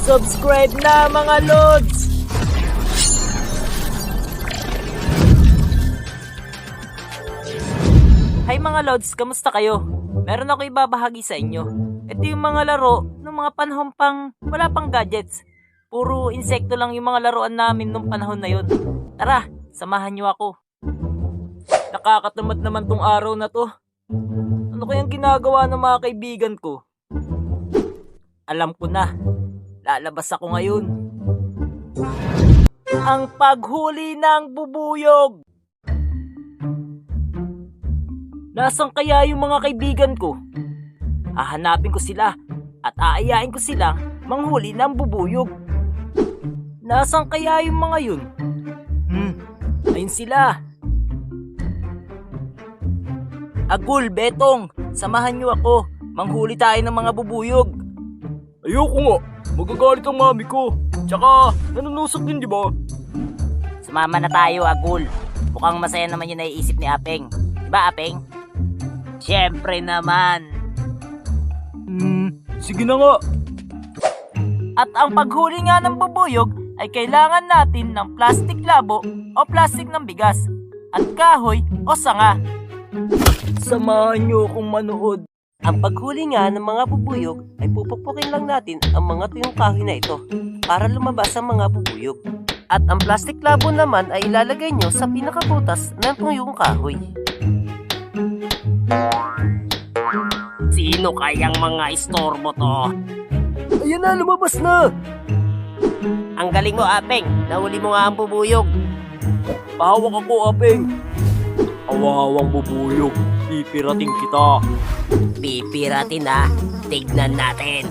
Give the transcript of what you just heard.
Subscribe na mga lods! Hi mga lods, kamusta kayo? Meron ako ibabahagi sa inyo. Ito yung mga laro ng mga panahon pang wala pang gadgets. Puro insekto lang yung mga laruan namin nung panahon na yun. Tara, samahan nyo ako. Nakakatamad naman tong araw na to. Ano kayang ginagawa ng mga kaibigan ko? Alam ko na. Lalabas ako ngayon. Ang paghuli ng bubuyog. Nasaan kaya yung mga kaibigan ko? Hahanapin ko sila at aayain ko silang manghuli ng bubuyog. Nasaan kaya yung mga yun? Ayun sila. Agul, Betong, samahan niyo ako. Manghuli tayo ng mga bubuyog. Ayoko nga. Magagalit ang mami ko. Tsaka, nanunusok din, di ba? Sumama na tayo, Agul. Mukhang masaya naman yung naiisip ni Apeng. Di ba, Apeng? Siyempre naman. Sige na nga. At ang paghuli nga ng bubuyog ay kailangan natin ng plastic labo o plastic ng bigas at kahoy o sanga. Samahan niyo akong manood. Ang paghuli nga ng mga bubuyog ay pupupukin lang natin ang mga tuyong kahoy na ito para lumabas ang mga bubuyog. At ang plastic labo naman ay ilalagay nyo sa pinakabutas ng tuyong kahoy. Sino kayang mga istorbo to? Ayan na, lumabas na! Ang galing mo, Apeng. Nahuli mo nga ang bubuyog. Pahawak ako, Apeng. Awawang bubuyog. Pipirating kita. Pipiratin ha? Tignan natin.